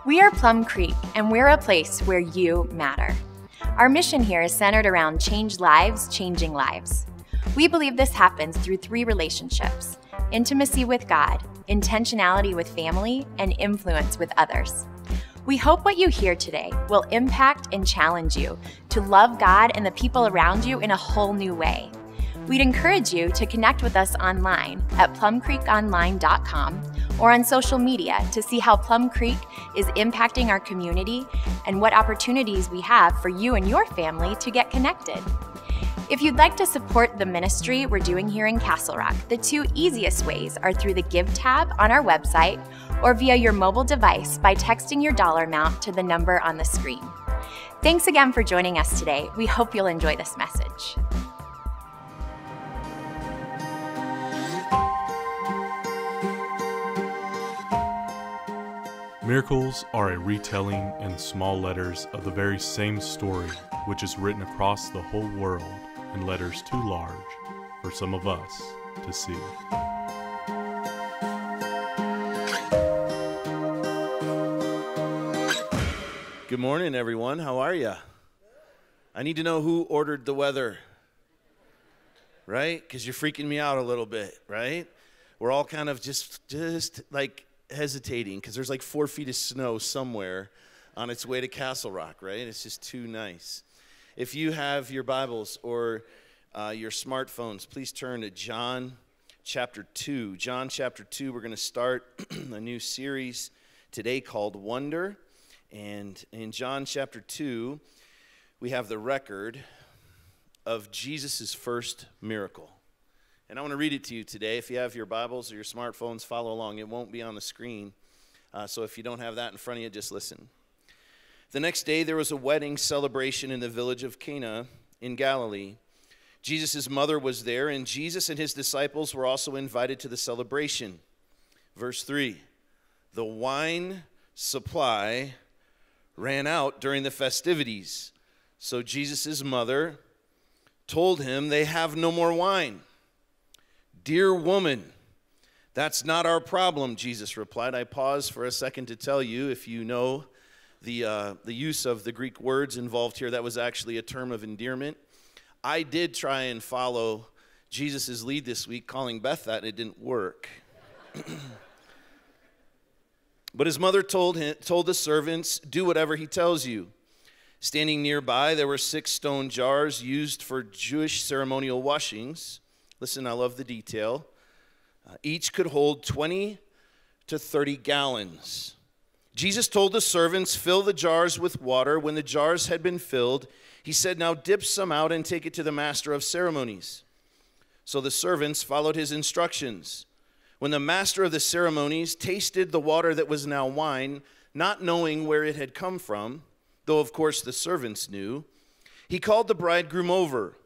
We are Plum Creek, and we're a place where you matter. Our mission here is centered around change lives, changing lives. We believe this happens through 3 relationships: intimacy with God, intentionality with family, and influence with others. We hope what you hear today will impact and challenge you to love God and the people around you in a whole new way. We'd encourage you to connect with us online at plumcreekonline.com or on social media to see how Plum Creek is impacting our community and what opportunities we have for you and your family to get connected. If you'd like to support the ministry we're doing here in Castle Rock, the 2 easiest ways are through the Give tab on our website or via your mobile device by texting your dollar amount to the number on the screen. Thanks again for joining us today. We hope you'll enjoy this message. Miracles are a retelling in small letters of the very same story, which is written across the whole world in letters too large for some of us to see. Good morning, everyone. How are you? I need to know who ordered the weather, right? Because you're freaking me out a little bit, right? We're all kind of just like hesitating because there's like 4 feet of snow somewhere on its way to Castle Rock, right? It's just too nice. If you have your Bibles or your smartphones, please turn to John chapter 2. John chapter 2, we're going to start a new series today called Wonder. And in John chapter 2, we have the record of Jesus' first miracle. And I want to read it to you today. If you have your Bibles or your smartphones, follow along. It won't be on the screen. So if you don't have that in front of you, just listen. The next day, there was a wedding celebration in the village of Cana in Galilee. Jesus' mother was there, and Jesus and his disciples were also invited to the celebration. Verse 3, the wine supply ran out during the festivities. So Jesus' mother told him, they have no more wine. Dear woman, that's not our problem, Jesus replied. I pause for a second to tell you, if you know the use of the Greek words involved here, that was actually a term of endearment. I did try and follow Jesus' lead this week, calling Beth that, and it didn't work. But his mother told the servants, do whatever he tells you. Standing nearby, there were 6 stone jars used for Jewish ceremonial washings. Listen, I love the detail. Each could hold 20 to 30 gallons. Jesus told the servants, fill the jars with water. When the jars had been filled, he said, now dip some out and take it to the master of ceremonies. So the servants followed his instructions. When the master of the ceremonies tasted the water that was now wine, not knowing where it had come from, though of course the servants knew, he called the bridegroom over.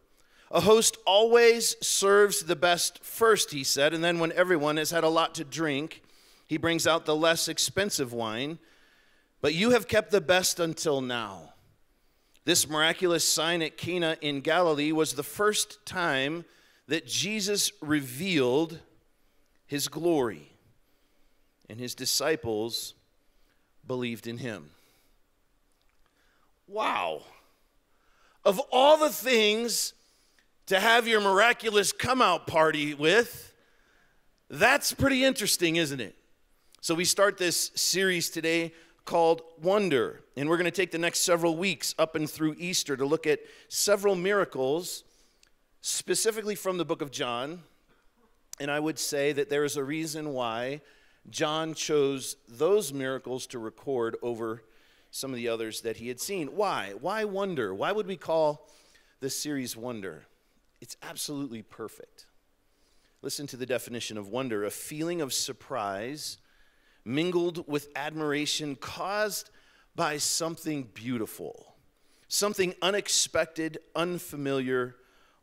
A host always serves the best first, he said, and then when everyone has had a lot to drink, he brings out the less expensive wine. But you have kept the best until now. This miraculous sign at Cana in Galilee was the first time that Jesus revealed his glory, and his disciples believed in him. Wow. Of all the things to have your miraculous come-out party with, that's pretty interesting, isn't it? So we start this series today called Wonder, and we're going to take the next several weeks up and through Easter to look at several miracles, specifically from the book of John. And I would say that there is a reason why John chose those miracles to record over some of the others that he had seen. Why? Why wonder? Why would we call this series Wonder? It's absolutely perfect. Listen to the definition of wonder: a feeling of surprise mingled with admiration caused by something beautiful, something unexpected, unfamiliar,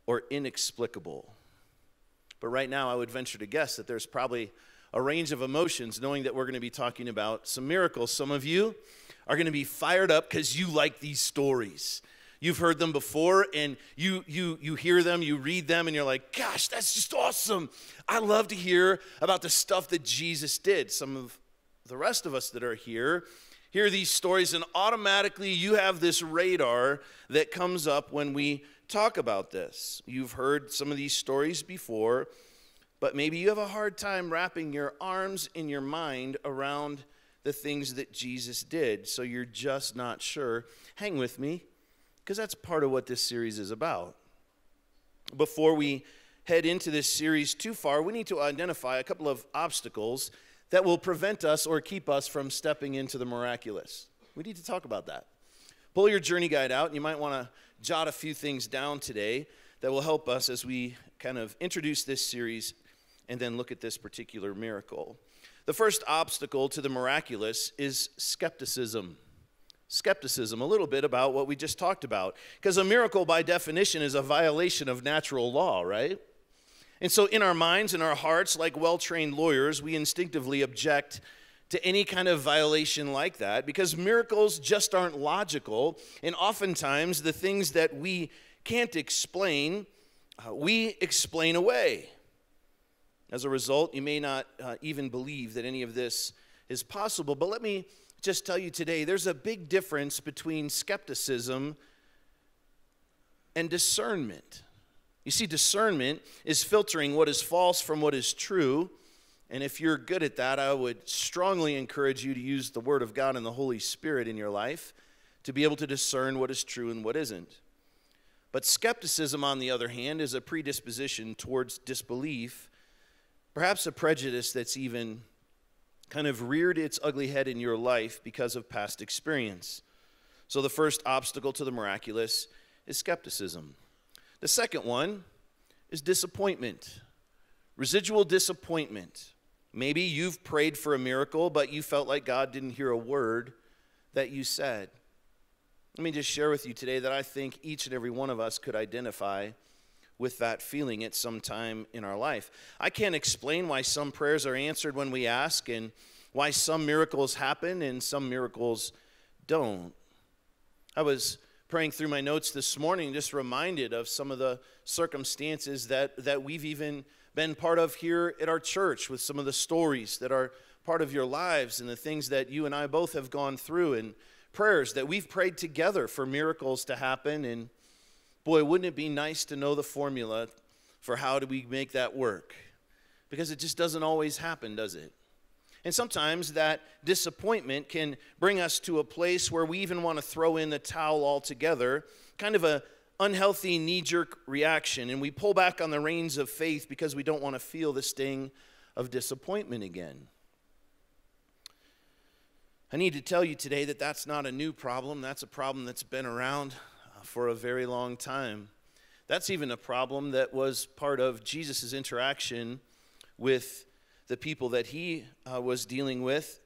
or inexplicable. But right now, I would venture to guess that there's probably a range of emotions knowing that we're going to be talking about some miracles. Some of you are going to be fired up because you like these stories. You've heard them before, and you hear them, you read them, and you're like, gosh, that's just awesome. I love to hear about the stuff that Jesus did. Some of the rest of us that are here, hear these stories, and automatically you have this radar that comes up when we talk about this. You've heard some of these stories before, but maybe you have a hard time wrapping your arms in your mind around the things that Jesus did, so you're just not sure. Hang with me, because that's part of what this series is about. Before we head into this series too far, we need to identify a couple of obstacles that will prevent us or keep us from stepping into the miraculous. We need to talk about that. Pull your journey guide out, and you might want to jot a few things down today that will help us as we kind of introduce this series and then look at this particular miracle. The first obstacle to the miraculous is skepticism. Skepticism, a little bit about what we just talked about. Because a miracle, by definition, is a violation of natural law, right? And so in our minds and our hearts, like well-trained lawyers, we instinctively object to any kind of violation like that because miracles just aren't logical. And oftentimes, the things that we can't explain, we explain away. As a result, you may not even believe that any of this is possible. But let me just tell you today, there's a big difference between skepticism and discernment. You see, discernment is filtering what is false from what is true. And if you're good at that, I would strongly encourage you to use the Word of God and the Holy Spirit in your life to be able to discern what is true and what isn't. But skepticism, on the other hand, is a predisposition towards disbelief, perhaps a prejudice that's even kind of reared its ugly head in your life because of past experience. So the first obstacle to the miraculous is skepticism. The second one is disappointment, residual disappointment. Maybe you've prayed for a miracle, but you felt like God didn't hear a word that you said. Let me just share with you today that I think each and every one of us could identify with that feeling at some time in our life. I can't explain why some prayers are answered when we ask and why some miracles happen and some miracles don't. I was praying through my notes this morning, just reminded of some of the circumstances that we've even been part of here at our church, with some of the stories that are part of your lives and the things that you and I both have gone through, and prayers that we've prayed together for miracles to happen. And boy, wouldn't it be nice to know the formula for how do we make that work? Because it just doesn't always happen, does it? And sometimes that disappointment can bring us to a place where we even want to throw in the towel altogether, kind of an unhealthy knee-jerk reaction, and we pull back on the reins of faith because we don't want to feel the sting of disappointment again. I need to tell you today that that's not a new problem. That's a problem that's been around for a very long time. That's even a problem that was part of Jesus' interaction with the people that he was dealing with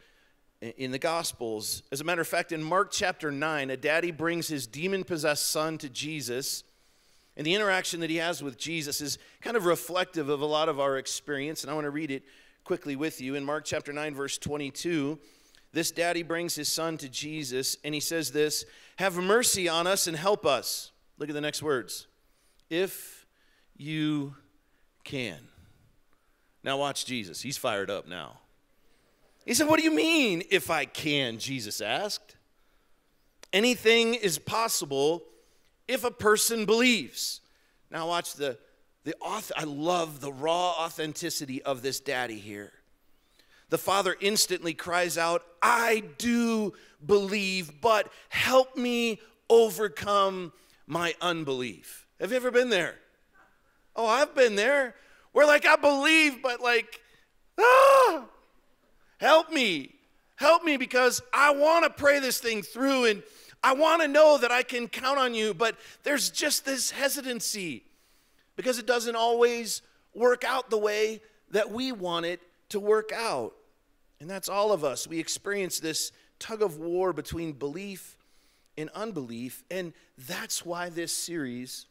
in the Gospels. As a matter of fact, in Mark chapter 9, a daddy brings his demon-possessed son to Jesus, and the interaction that he has with Jesus is kind of reflective of a lot of our experience, and I want to read it quickly with you. In Mark chapter 9, verse 22, this daddy brings his son to Jesus, and he says this, "Have mercy on us and help us." Look at the next words. "If you can." Now watch Jesus. He's fired up now. He said, "What do you mean, if I can?" Jesus asked. "Anything is possible if a person believes." Now watch I love the raw authenticity of this daddy here. The father instantly cries out, "I do believe, but help me overcome my unbelief." Have you ever been there? Oh, I've been there. We're like, I believe, but help me. Help me, because I want to pray this thing through, and I want to know that I can count on you, but there's just this hesitancy because it doesn't always work out the way that we want it to work out. And that's all of us. We experience this tug of war between belief and unbelief, and that's why this series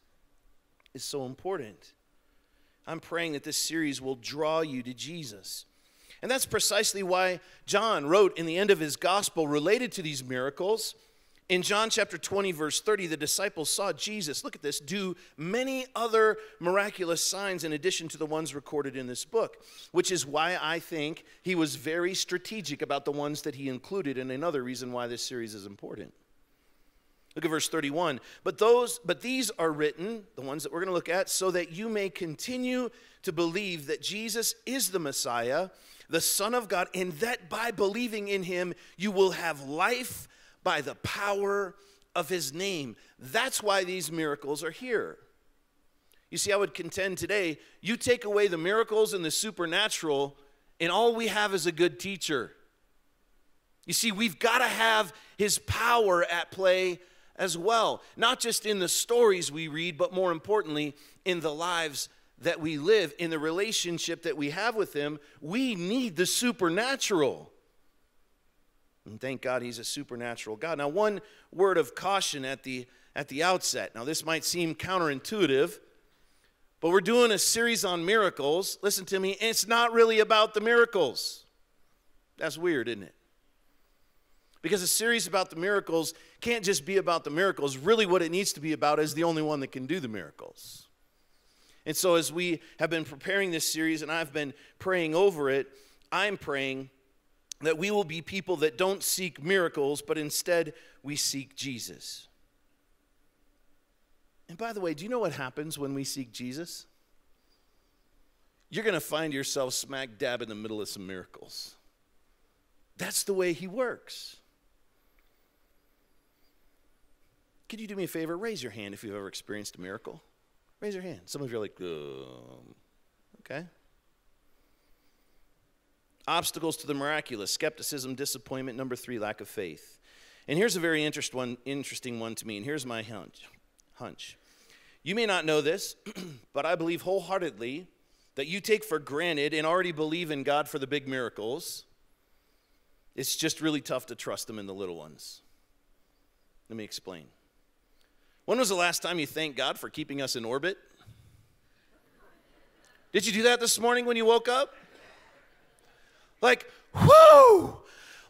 is so important. I'm praying that this series will draw you to Jesus. And that's precisely why John wrote in the end of his gospel related to these miracles In John chapter 20, verse 30, the disciples saw Jesus, look at this, do many other miraculous signs in addition to the ones recorded in this book, which is why I think he was very strategic about the ones that he included, and another reason why this series is important. Look at verse 31. But these are written, the ones that we're going to look at, so that you may continue to believe that Jesus is the Messiah, the Son of God, and that by believing in him, you will have life by the power of his name. That's why these miracles are here. You see, I would contend today, you take away the miracles and the supernatural, and all we have is a good teacher. You see, we've got to have his power at play as well. Not just in the stories we read, but more importantly, in the lives that we live, in the relationship that we have with him. We need the supernatural. And thank God he's a supernatural God. Now, one word of caution at the outset. Now, this might seem counterintuitive, but we're doing a series on miracles. Listen to me, it's not really about the miracles. That's weird, isn't it? Because a series about the miracles can't just be about the miracles. Really what it needs to be about is the only one that can do the miracles. And so as we have been preparing this series and I've been praying over it, I'm praying that we will be people that don't seek miracles, but instead we seek Jesus. And by the way, do you know what happens when we seek Jesus? You're going to find yourself smack dab in the middle of some miracles. That's the way he works. Could you do me a favor? Raise your hand if you've ever experienced a miracle. Raise your hand. Some of you are like, okay. Obstacles to the miraculous, skepticism, disappointment. Number 3, lack of faith. And here's a very interesting one to me, and here's my hunch. You may not know this, but I believe wholeheartedly that you take for granted and already believe in God for the big miracles. It's just really tough to trust him in the little ones. Let me explain. When was the last time you thanked God for keeping us in orbit? Did you do that this morning when you woke up? Like, whoo!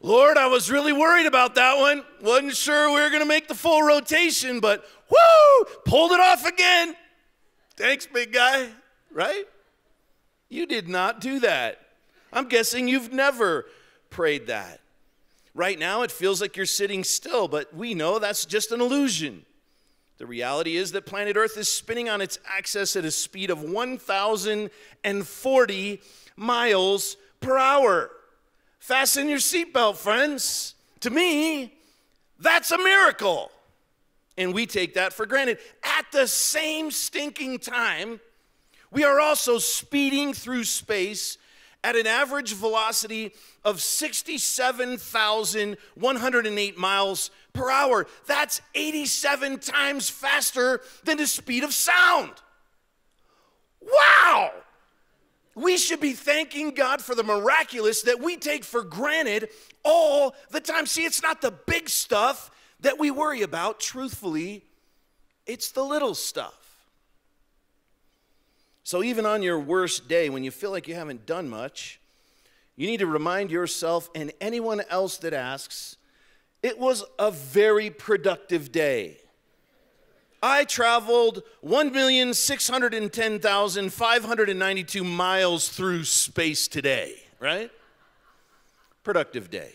Lord, I was really worried about that one. Wasn't sure we were going to make the full rotation, but whoo! Pulled it off again. Thanks, big guy. Right? You did not do that. I'm guessing you've never prayed that. Right now, it feels like you're sitting still, but we know that's just an illusion. The reality is that planet Earth is spinning on its axis at a speed of 1,040 miles per hour. Fasten your seatbelt, friends. To me, that's a miracle. And we take that for granted. At the same stinking time, we are also speeding through space at an average velocity of 67,108 miles per hour. That's 87 times faster than the speed of sound. Wow! We should be thanking God for the miraculous that we take for granted all the time. See, it's not the big stuff that we worry about. Truthfully, it's the little stuff. So even on your worst day, when you feel like you haven't done much, you need to remind yourself and anyone else that asks, it was a very productive day. I traveled 1,610,592 miles through space today, right? Productive day.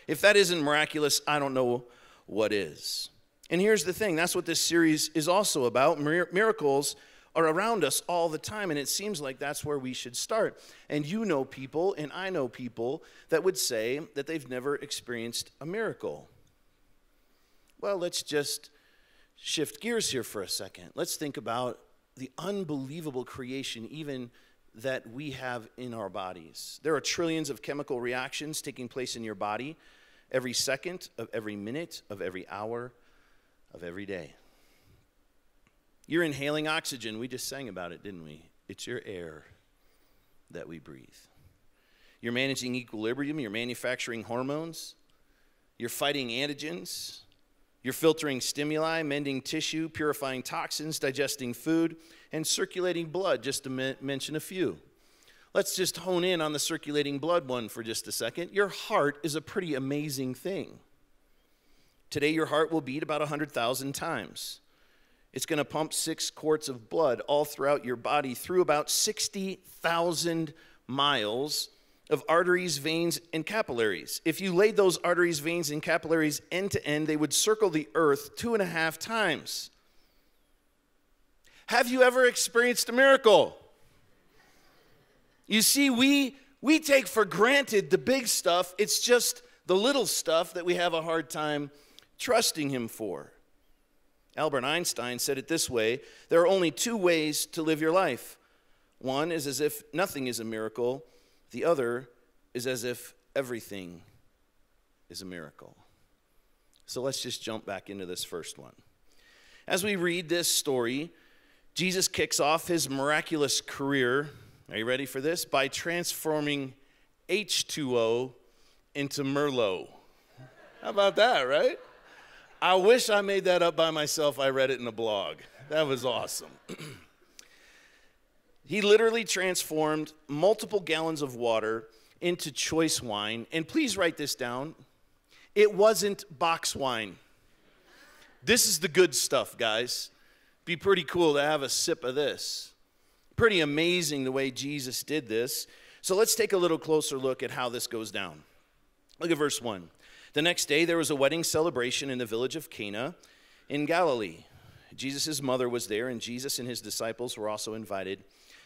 If that isn't miraculous, I don't know what is. And here's the thing, that's what this series is also about. Miracles are around us all the time, and it seems like that's where we should start. And you know people, and I know people that would say that they've never experienced a miracle. Well, let's just shift gears here for a second. Let's think about the unbelievable creation even that we have in our bodies. There are trillions of chemical reactions taking place in your body every second of every minute of every hour of every day. You're inhaling oxygen. We just sang about it, didn't we? It's your air that we breathe. You're managing equilibrium. You're manufacturing hormones. You're fighting antigens. You're filtering stimuli, mending tissue, purifying toxins, digesting food, and circulating blood, just to mention a few. Let's just hone in on the circulating blood one for just a second. Your heart is a pretty amazing thing. Today your heart will beat about 100,000 times. It's going to pump 6 quarts of blood all throughout your body through about 60,000 miles of arteries, veins, and capillaries. If you laid those arteries, veins, and capillaries end to end, they would circle the earth 2.5 times. Have you ever experienced a miracle? You see, we take for granted the big stuff. It's just the little stuff that we have a hard time trusting him for. Albert Einstein said it this way: there are only 2 ways to live your life. One is as if nothing is a miracle. The other is as if everything is a miracle. So let's just jump back into this first one. As we read this story, Jesus kicks off his miraculous career, are you ready for this? By transforming H2O into Merlot. How about that, right? I wish I made that up by myself. I read it in a blog. That was awesome. He literally transformed multiple gallons of water into choice wine. And please write this down. It wasn't box wine. This is the good stuff, guys. Be pretty cool to have a sip of this. Pretty amazing the way Jesus did this. So let's take a little closer look at how this goes down. Look at verse 1. The next day there was a wedding celebration in the village of Cana in Galilee. Jesus' mother was there, and Jesus and his disciples were also invited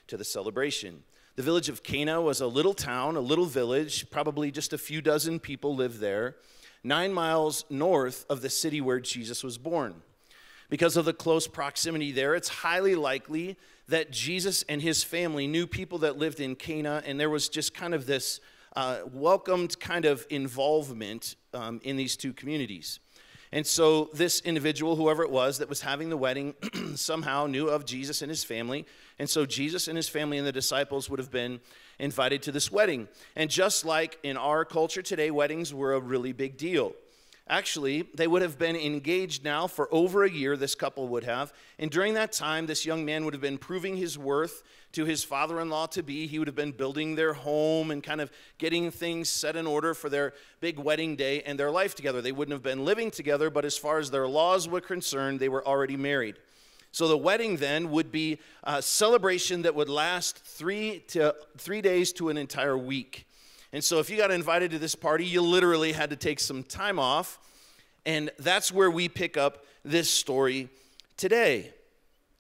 to the celebration. The village of Cana was a little town, a little village, probably just a few dozen people lived there, 9 miles north of the city where Jesus was born. Because of the close proximity there, it's highly likely that Jesus and his family knew people that lived in Cana, and there was just kind of this welcomed kind of involvement in these 2 communities. And so this individual, whoever it was that was having the wedding, somehow knew of Jesus and his family. And so Jesus and his family and the disciples would have been invited to this wedding. And just like in our culture today, weddings were a really big deal. Actually, they would have been engaged now for over a year, this couple would have. And during that time, this young man would have been proving his worth to his father-in-law-to-be. He would have been building their home and kind of getting things set in order for their big wedding day and their life together. They wouldn't have been living together, but as far as their laws were concerned, they were already married. So the wedding then would be a celebration that would last 3 days to an entire week. And so if you got invited to this party, you literally had to take some time off. And that's where we pick up this story today.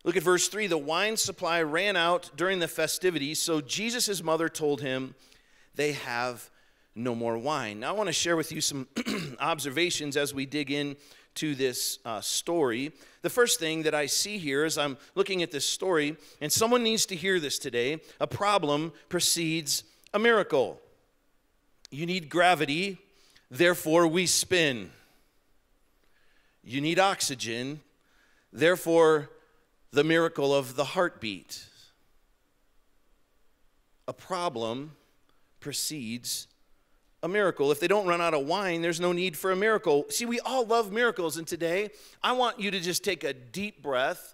Look at verse 3. The wine supply ran out during the festivities, so Jesus' mother told him, they have no more wine. Now I want to share with you some observations as we dig into this story. The first thing that I see here as I'm looking at this story, and someone needs to hear this today, a problem precedes a miracle. You need gravity, therefore we spin. You need oxygen, therefore the miracle of the heartbeat. A problem precedes a miracle. If they don't run out of wine, there's no need for a miracle. See, we all love miracles, and today I want you to just take a deep breath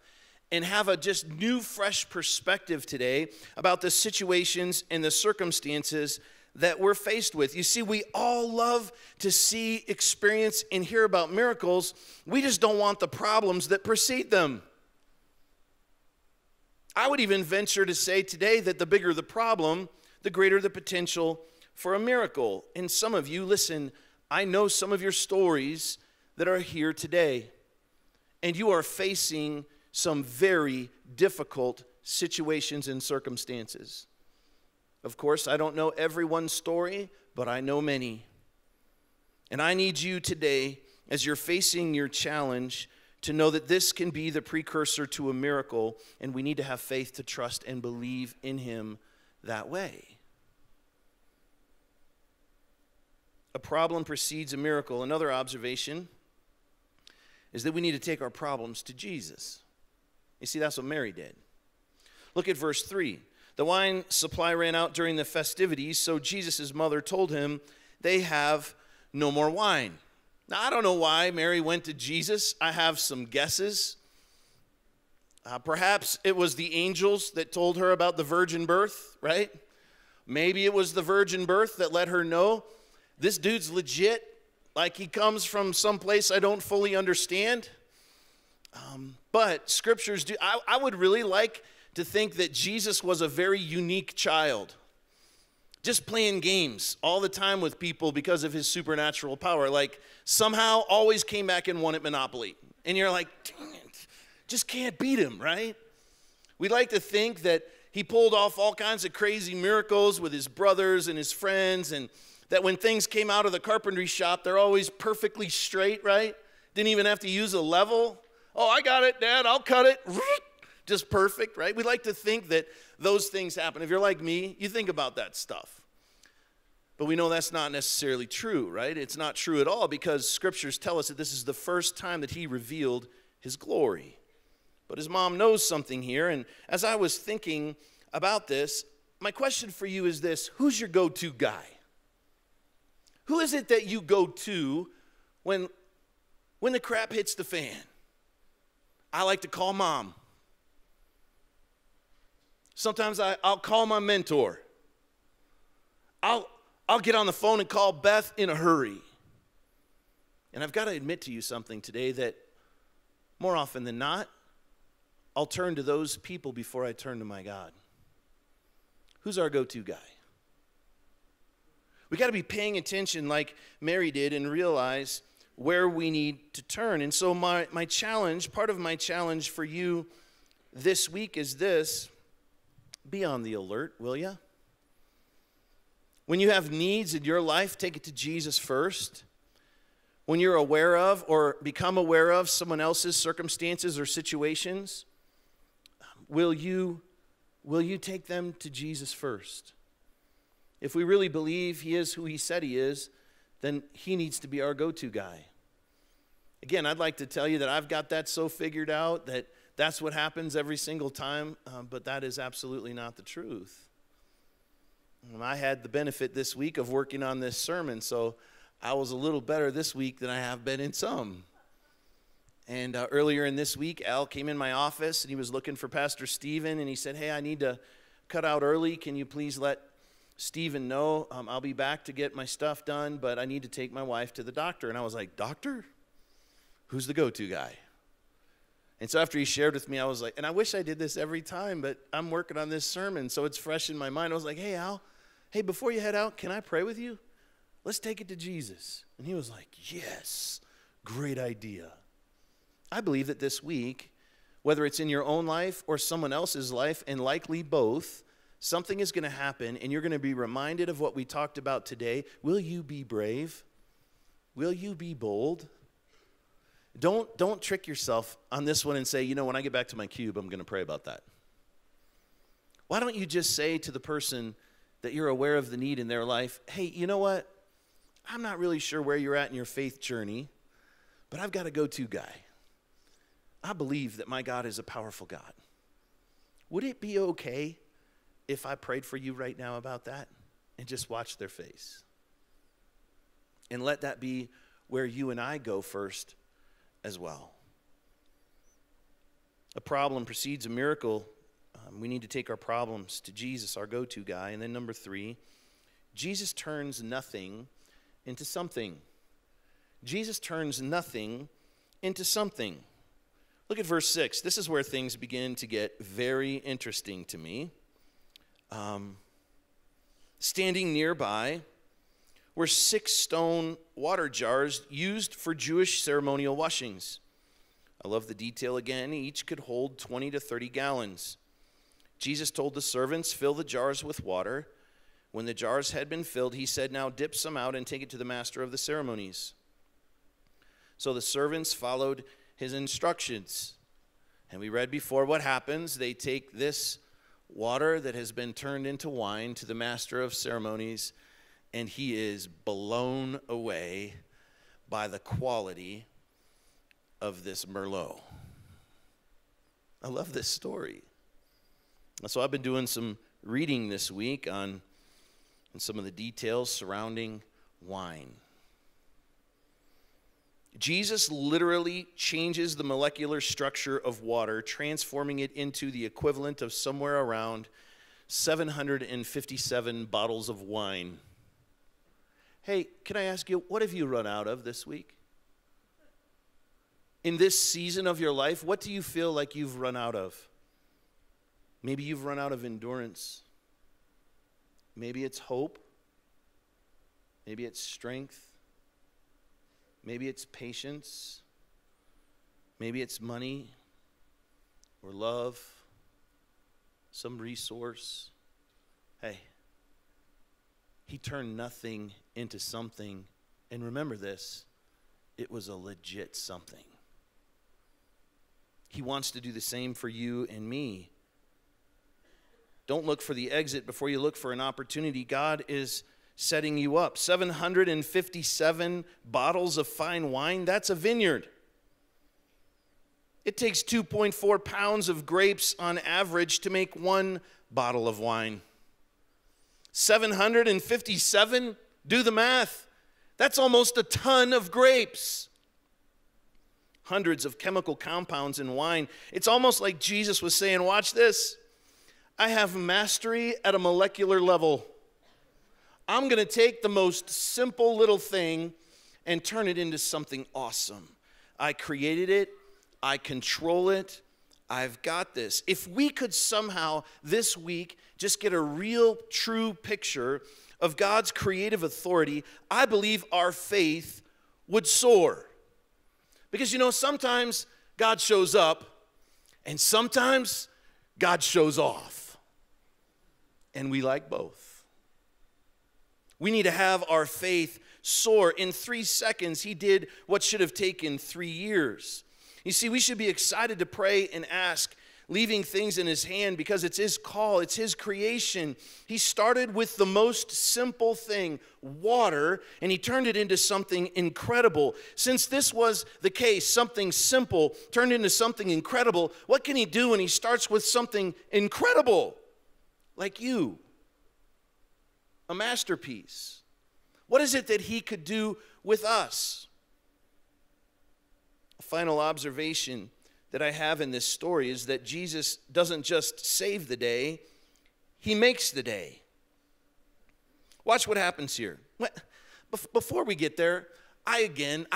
and have a just new, fresh perspective today about the situations and the circumstances that we're faced with. You see, we all love to see, experience, and hear about miracles. We just don't want the problems that precede them. I would even venture to say today that the bigger the problem, the greater the potential for a miracle. And some of you, listen, I know some of your stories that are here today, and you are facing some very difficult situations and circumstances. Of course, I don't know everyone's story, but I know many. And I need you today, as you're facing your challenge, to know that this can be the precursor to a miracle, and we need to have faith to trust and believe in him that way. A problem precedes a miracle. Another observation is that we need to take our problems to Jesus. You see, that's what Mary did. Look at verse 3. The wine supply ran out during the festivities, so Jesus' mother told him, they have no more wine. Now, I don't know why Mary went to Jesus. I have some guesses. Perhaps it was the angels that told her about the virgin birth, right? Maybe it was the virgin birth that let her know, this dude's legit. like he comes from some place I don't fully understand. But scriptures do. I would really like to think that Jesus was a very unique child, just playing games all the time with people because of his supernatural power. Like somehow always came back and won at Monopoly. And you're like, dang it, just can't beat him, right? We like to think that he pulled off all kinds of crazy miracles with his brothers and his friends, and that when things came out of the carpentry shop, they're always perfectly straight, right? Didn't even have to use a level. Oh, I got it, Dad, I'll cut it. Just perfect, right? We like to think that those things happen. If you're like me, you think about that stuff. But we know that's not necessarily true, right? It's not true at all, because scriptures tell us that this is the first time that he revealed his glory. But his mom knows something here, and as I was thinking about this, my question for you is this: who's your go-to guy? Who is it that you go to when the crap hits the fan? I like to call Mom. Sometimes I'll call my mentor. I'll get on the phone and call Beth in a hurry. And I've got to admit to you something today, that more often than not, I'll turn to those people before I turn to my God. Who's our go-to guy? We got to be paying attention like Mary did and realize where we need to turn. And so my challenge, part of my challenge for you this week is this: be on the alert, will you? When you have needs in your life, take it to Jesus first. When you're aware of or become aware of someone else's circumstances or situations, will you take them to Jesus first? If we really believe he is who he said he is, then he needs to be our go-to guy. Again, I'd like to tell you that I've got that so figured out that that's what happens every single time, but that is absolutely not the truth. And I had the benefit this week of working on this sermon, so I was a little better this week than I have been in some. And earlier in this week, Al came in my office, and he was looking for Pastor Stephen, and he said, hey, I need to cut out early. Can you please let Stephen know? I'll be back to get my stuff done, but I need to take my wife to the doctor. And I was like, doctor? Who's the go-to guy? And so after he shared with me, I was like, and I wish I did this every time, but I'm working on this sermon, so it's fresh in my mind. I was like, hey, Al, hey, before you head out, can I pray with you? Let's take it to Jesus. And he was like, yes, great idea. I believe that this week, whether it's in your own life or someone else's life, and likely both, something is going to happen, and you're going to be reminded of what we talked about today. Will you be brave? Will you be bold? Don't trick yourself on this one and say, you know, when I get back to my cube, I'm going to pray about that. Why don't you just say to the person that you're aware of the need in their life, hey, you know what? I'm not really sure where you're at in your faith journey, but I've got a go-to guy. I believe that my God is a powerful God. Would it be okay if I prayed for you right now about that and just watch their face? And let that be where you and I go first as well. A problem precedes a miracle. We need to take our problems to Jesus, our go-to guy. And then number 3, Jesus turns nothing into something. Jesus turns nothing into something. Look at verse 6. This is where things begin to get very interesting to me. Standing nearby were 6 stone water jars used for Jewish ceremonial washings. I love the detail again. Each could hold 20 to 30 gallons. Jesus told the servants, fill the jars with water. When the jars had been filled, he said, now dip some out and take it to the master of the ceremonies. So the servants followed his instructions. And we read before what happens. They take this water that has been turned into wine to the master of ceremonies, and he is blown away by the quality of this Merlot. I love this story. So I've been doing some reading this week on some of the details surrounding wine. Jesus literally changes the molecular structure of water, transforming it into the equivalent of somewhere around 757 bottles of wine. Hey, can I ask you, what have you run out of this week? In this season of your life, what do you feel like you've run out of? Maybe you've run out of endurance. Maybe it's hope. Maybe it's strength. Maybe it's patience. Maybe it's money or love, some resource. Hey, he turned nothing into something. And remember this, it was a legit something. He wants to do the same for you and me. Don't look for the exit before you look for an opportunity. God is setting you up. 757 bottles of fine wine, that's a vineyard. It takes 2.4 pounds of grapes on average to make one bottle of wine. 757, do the math. That's almost a ton of grapes. Hundreds of chemical compounds in wine. It's almost like Jesus was saying, watch this. I have mastery at a molecular level. I'm going to take the most simple little thing and turn it into something awesome. I created it. I control it. I've got this. If we could somehow this week just get a real, true picture of God's creative authority, I believe our faith would soar. Because, sometimes God shows up, and sometimes God shows off. And we like both. We need to have our faith soar. In 3 seconds, he did what should have taken 3 years. You see, we should be excited to pray and ask, leaving things in his hand, because it's his call, it's his creation. He started with the most simple thing, water, and he turned it into something incredible. Since this was the case, something simple turned into something incredible, what can he do when he starts with something incredible? Like you, a masterpiece. What is it that he could do with us? A final observation that I have in this story is that Jesus doesn't just save the day, he makes the day. Watch what happens here. Before we get there, I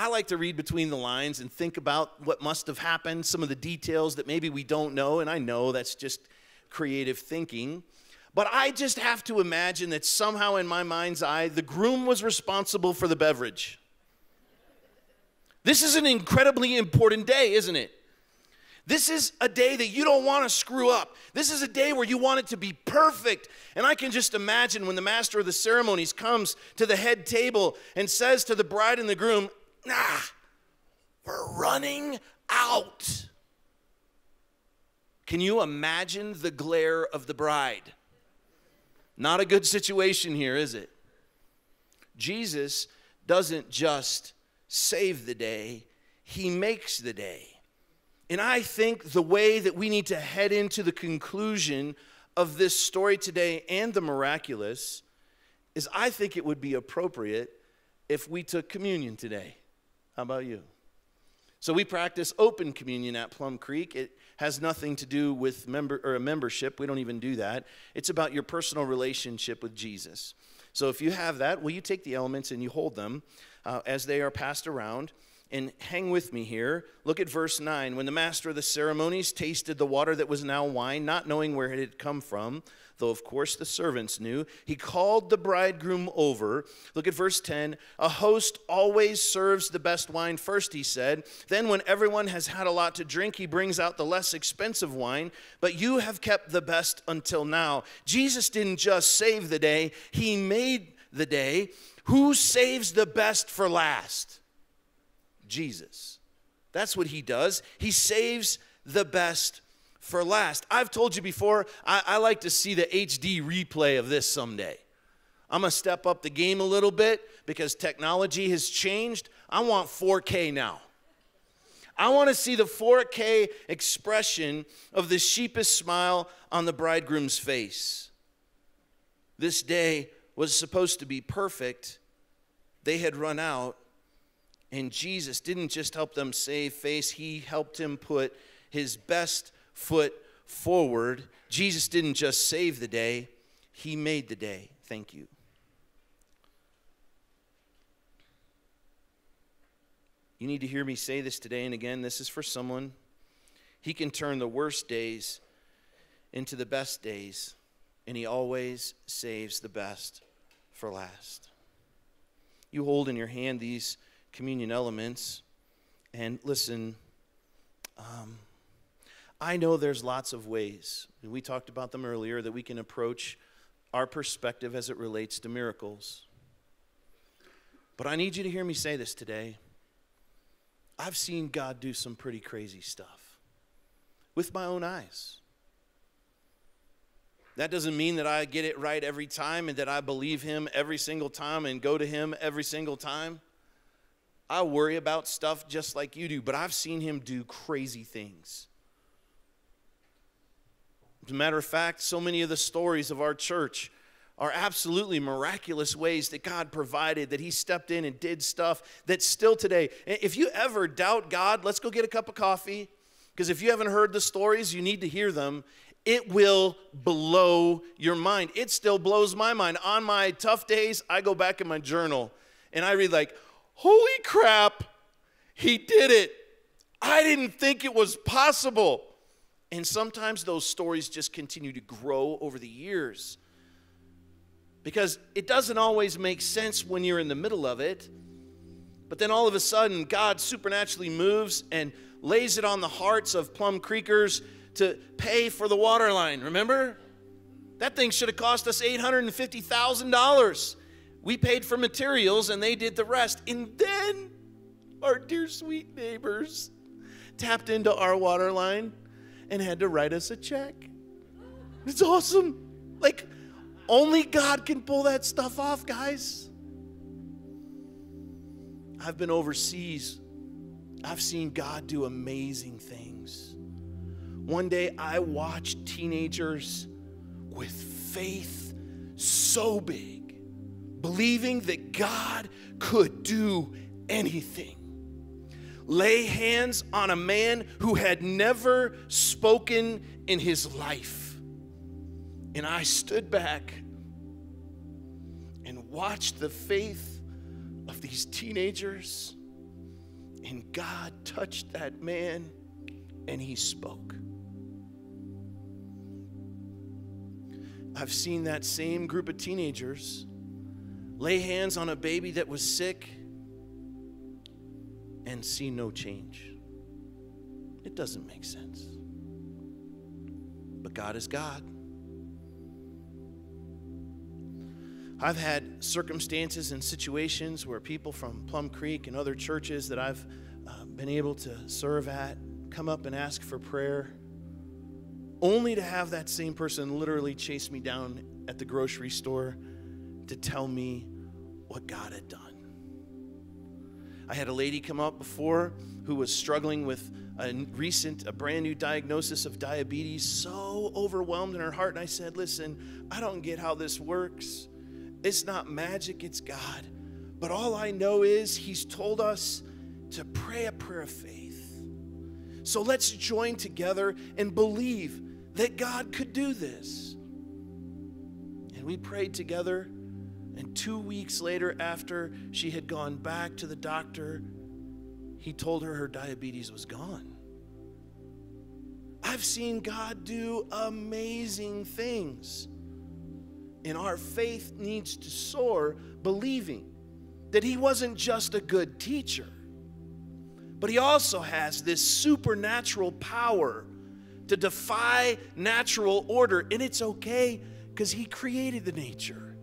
like to read between the lines and think about what must have happened, some of the details that maybe we don't know, and I know that's just creative thinking. But I just have to imagine that somehow in my mind's eye, the groom was responsible for the beverage. This is an incredibly important day, isn't it? This is a day that you don't want to screw up. This is a day where you want it to be perfect. And I can just imagine when the master of the ceremonies comes to the head table and says to the bride and the groom, we're running out. Can you imagine the glare of the bride? Not a good situation here, is it? Jesus doesn't just save the day, he makes the day. And I think the way that we need to head into the conclusion of this story today and the miraculous is I think it would be appropriate if we took communion today. How about you? So we practice open communion at Plum Creek. It has nothing to do with a membership. We don't even do that. It's about your personal relationship with Jesus. So if you have that, will you take the elements and you hold them as they are passed around? And hang with me here. Look at verse 9. When the master of the ceremonies tasted the water that was now wine, not knowing where it had come from, though of course the servants knew, he called the bridegroom over. Look at verse 10. A host always serves the best wine first, he said. Then when everyone has had a lot to drink, he brings out the less expensive wine. But you have kept the best until now. Jesus didn't just save the day, he made the day. Who saves the best for last? Jesus. That's what he does. He saves the best for last. I've told you before, I like to see the HD replay of this someday. I'm going to step up the game a little bit because technology has changed. I want 4K now. I want to see the 4K expression of the sheepish smile on the bridegroom's face. This day was supposed to be perfect. They had run out. And Jesus didn't just help them save face, he helped him put his best foot forward. Jesus didn't just save the day, he made the day. Thank you. You need to hear me say this today, and again, this is for someone. He can turn the worst days into the best days, and he always saves the best for last. You hold in your hand these communion elements, and listen, I know there's lots of ways, and we talked about them earlier, that we can approach our perspective as it relates to miracles. But I need you to hear me say this today. I've seen God do some pretty crazy stuff with my own eyes. That doesn't mean that I get it right every time and that I believe him every single time and go to him every single time. I worry about stuff just like you do, but I've seen him do crazy things. As a matter of fact, so many of the stories of our church are absolutely miraculous ways that God provided, that he stepped in and did stuff that still today. If you ever doubt God, let's go get a cup of coffee, because if you haven't heard the stories, you need to hear them. It will blow your mind. It still blows my mind. On my tough days, I go back in my journal and I read like, holy crap, he did it. I didn't think it was possible. And sometimes those stories just continue to grow over the years, because it doesn't always make sense when you're in the middle of it. But then all of a sudden, God supernaturally moves and lays it on the hearts of Plum Creekers to pay for the water line. Remember? That thing should have cost us $850,000. We paid for materials and they did the rest. And then our dear sweet neighbors tapped into our water line and had to write us a check. It's awesome. Like, only God can pull that stuff off, guys. I've been overseas. I've seen God do amazing things. One day I watched teenagers with faith so big, believing that God could do anything, lay hands on a man who had never spoken in his life. And I stood back and watched the faith of these teenagers, and God touched that man and he spoke. I've seen that same group of teenagers lay hands on a baby that was sick and see no change. It doesn't make sense. But God is God. I've had circumstances and situations where people from Plum Creek and other churches that I've been able to serve at come up and ask for prayer, only to have that same person literally chase me down at the grocery store to tell me what God had done. I had a lady come up before who was struggling with a brand new diagnosis of diabetes, so overwhelmed in her heart. And I said, listen, I don't get how this works. It's not magic, it's God. But all I know is He's told us to pray a prayer of faith. So let's join together and believe that God could do this. And we prayed together, and 2 weeks later, after she had gone back to the doctor, he told her her diabetes was gone. I've seen God do amazing things. And our faith needs to soar, believing that He wasn't just a good teacher, but He also has this supernatural power to defy natural order. And it's okay, because He created the nature.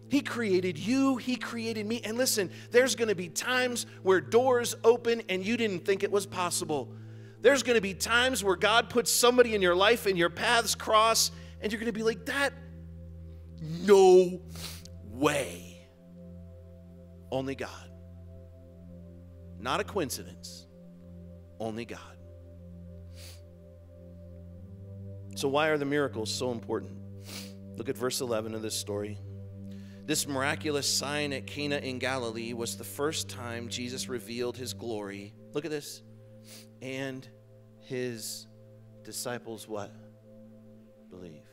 He created you, He created me. And listen, there's going to be times where doors open and you didn't think it was possible. There's going to be times where God puts somebody in your life and your paths cross, and you're going to be like, that, no way. Only God. Not a coincidence. Only God. So why are the miracles so important? Look at verse 11 of this story. This miraculous sign at Cana in Galilee was the first time Jesus revealed His glory. Look at this. And His disciples what? Believed.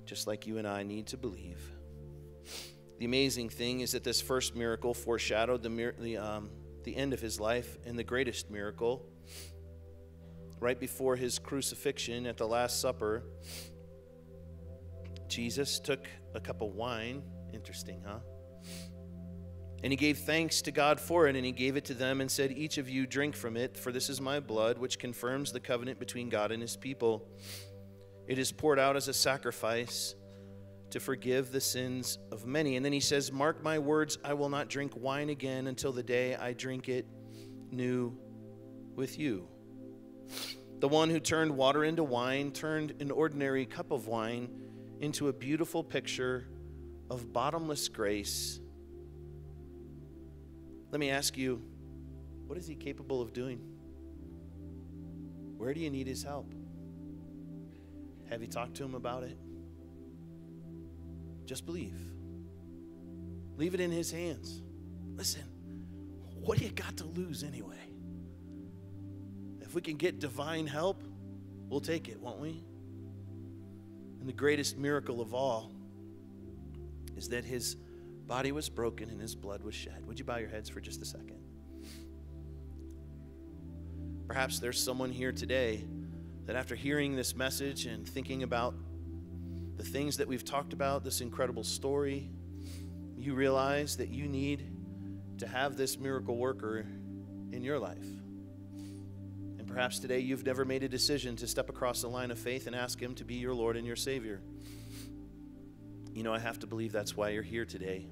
Just like you and I need to believe. The amazing thing is that this first miracle foreshadowed the end of his life, and the greatest miracle. Right before his crucifixion at the Last Supper, Jesus took a cup of wine. Interesting, huh? And he gave thanks to God for it, and he gave it to them and said, "Each of you drink from it, for this is my blood, which confirms the covenant between God and his people. It is poured out as a sacrifice to forgive the sins of many." And then he says, "Mark my words, I will not drink wine again until the day I drink it new with you." The one who turned water into wine turned an ordinary cup of wine into a beautiful picture of bottomless grace. Let me ask you, what is he capable of doing? Where do you need his help? Have you talked to him about it? Just believe. Leave it in his hands. Listen, what do you got to lose anyway? If we can get divine help, we'll take it, won't we? And the greatest miracle of all is that his body was broken and his blood was shed. Would you bow your heads for just a second? Perhaps there's someone here today that after hearing this message and thinking about the things that we've talked about, this incredible story, you realize that you need to have this miracle worker in your life. And perhaps today you've never made a decision to step across the line of faith and ask him to be your Lord and your Savior. You know, I have to believe that's why you're here today.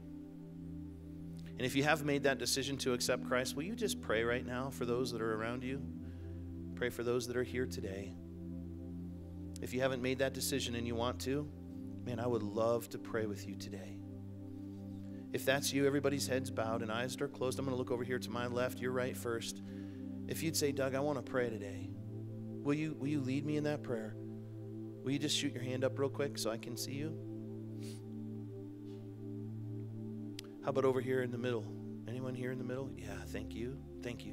And if you have made that decision to accept Christ, will you just pray right now for those that are around you? Pray for those that are here today. If you haven't made that decision and you want to, man, I would love to pray with you today. If that's you, everybody's heads bowed and eyes are closed. I'm going to look over here to my left, your right first. If you'd say, "Doug, I want to pray today," will you lead me in that prayer? Will you just shoot your hand up real quick so I can see you? How about over here in the middle? Anyone here in the middle? Yeah, thank you. Thank you.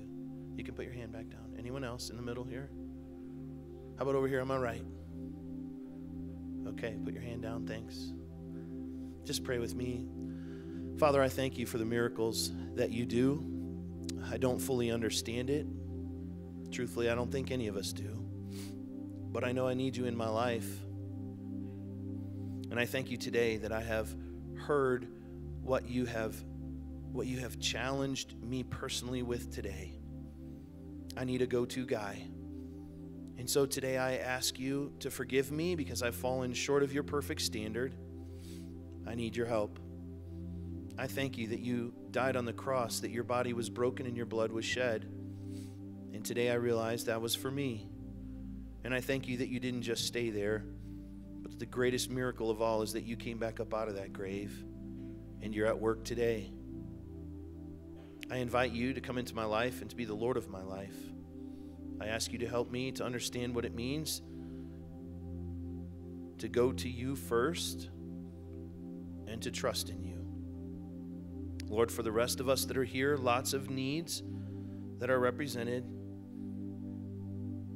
You can put your hand back down. Anyone else in the middle here? How about over here on my right? Okay, put your hand down. Thanks. Just pray with me. Father, I thank you for the miracles that you do. I don't fully understand it. Truthfully, I don't think any of us do. But I know I need you in my life. And I thank you today that I have heard what you have challenged me personally with today. I need a go-to guy. And so today I ask you to forgive me because I've fallen short of your perfect standard. I need your help. I thank you that you died on the cross, that your body was broken and your blood was shed. And today I realize that was for me. And I thank you that you didn't just stay there, but the greatest miracle of all is that you came back up out of that grave and you're at work today. I invite you to come into my life and to be the Lord of my life. I ask you to help me to understand what it means to go to you first and to trust in you. Lord, for the rest of us that are here, lots of needs that are represented.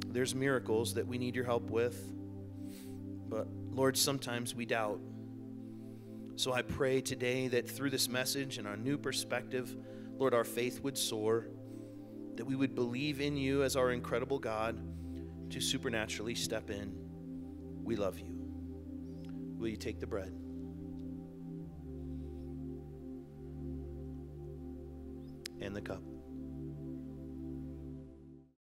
There's miracles that we need your help with. But Lord, sometimes we doubt. So I pray today that through this message and our new perspective, Lord, our faith would soar, that we would believe in you as our incredible God to supernaturally step in. We love you. Will you take the bread? And the cup.